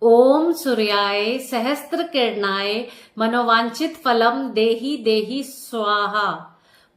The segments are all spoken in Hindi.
ओम सूर्याय सहस्त्र किरणाय मनोवांछित फलम देहि देहि स्वाहा।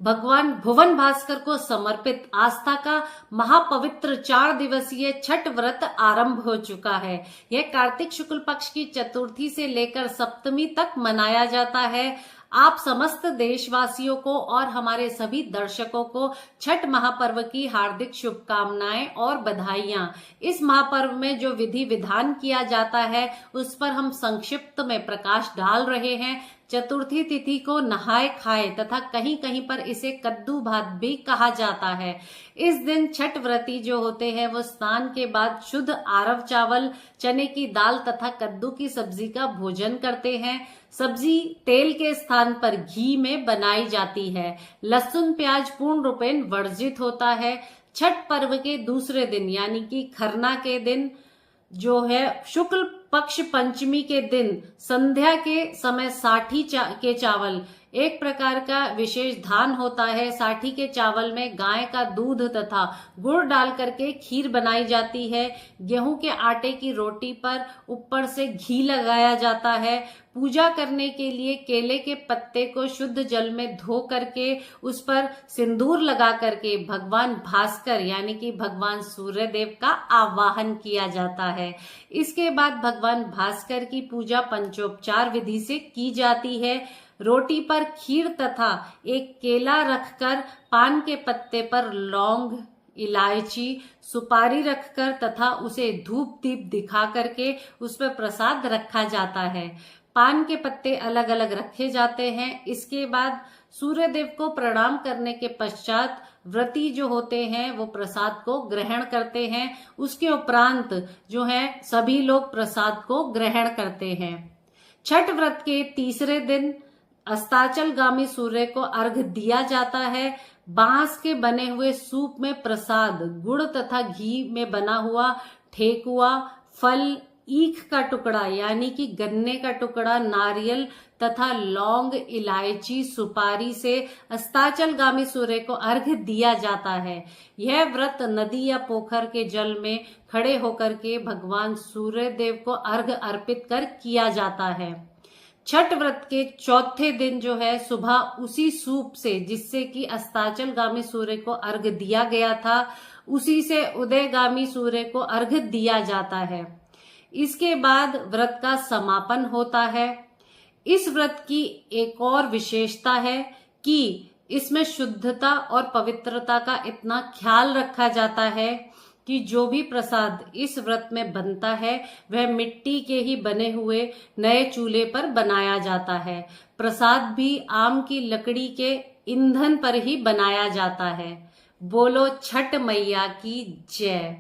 भगवान भुवन भास्कर को समर्पित आस्था का महापवित्र 4 दिवसीय छठ व्रत आरंभ हो चुका है। यह कार्तिक शुक्ल पक्ष की चतुर्थी से लेकर सप्तमी तक मनाया जाता है। आप समस्त देशवासियों को और हमारे सभी दर्शकों को छठ महापर्व की हार्दिक शुभकामनाएं और बधाइयां। इस महापर्व में जो विधि विधान किया जाता है उस पर हम संक्षिप्त में प्रकाश डाल रहे हैं। चतुर्थी तिथि को नहाए खाए तथा कहीं कहीं पर इसे कद्दू भात भी कहा जाता है। इस दिन छठ व्रती जो होते हैं वो स्नान के बाद शुद्ध आरव चावल, चने की दाल तथा कद्दू की सब्जी का भोजन करते हैं। सब्जी तेल के स्थान पर घी में बनाई जाती है। लहसुन प्याज पूर्ण रूपेण वर्जित होता है। छठ पर्व के दूसरे दिन यानी कि खरना के दिन जो है शुक्ल पक्ष पंचमी के दिन संध्या के समय साठी के चावल, एक प्रकार का विशेष धान होता है। साठी के चावल में गाय का दूध तथा गुड़ डाल करके खीर बनाई जाती है। गेहूं के आटे की रोटी पर ऊपर से घी लगाया जाता है। पूजा करने के लिए केले के पत्ते को शुद्ध जल में धो करके उस पर सिंदूर लगा करके भगवान भास्कर यानी कि भगवान सूर्य देव का आवाहन किया जाता है। इसके बाद भगवान भास्कर की पूजा पंचोपचार विधि से की जाती है। रोटी पर खीर तथा एक केला रखकर पान के पत्ते पर लौंग, इलायची, सुपारी रखकर तथा उसे धूप दीप दिखा करके उस पर प्रसाद रखा जाता है। पान के पत्ते अलग अलग रखे जाते हैं। इसके बाद सूर्य देव को प्रणाम करने के पश्चात व्रती जो होते हैं वो प्रसाद को ग्रहण करते हैं। उसके उपरांत जो है सभी लोग प्रसाद को ग्रहण करते हैं। छठ व्रत के तीसरे दिन अस्ताचलगामी सूर्य को अर्घ्य दिया जाता है। बांस के बने हुए सूप में प्रसाद गुड़ तथा घी में बना हुआ ठेकुआ, फल, ईख का टुकड़ा यानी कि गन्ने का टुकड़ा, नारियल तथा लौंग, इलायची, सुपारी से अस्ताचलगामी सूर्य को अर्घ्य दिया जाता है। यह व्रत नदी या पोखर के जल में खड़े होकर के भगवान सूर्य देव को अर्घ्य अर्पित कर किया जाता है। छठ व्रत के चौथे दिन जो है सुबह उसी सूप से जिससे कि अस्ताचलगामी सूर्य को अर्घ्य दिया गया था उसी से उदयगामी सूर्य को अर्घ्य दिया जाता है। इसके बाद व्रत का समापन होता है। इस व्रत की एक और विशेषता है कि इसमें शुद्धता और पवित्रता का इतना ख्याल रखा जाता है कि जो भी प्रसाद इस व्रत में बनता है वह मिट्टी के ही बने हुए नए चूल्हे पर बनाया जाता है। प्रसाद भी आम की लकड़ी के ईंधन पर ही बनाया जाता है। बोलो छठ मैया की जय।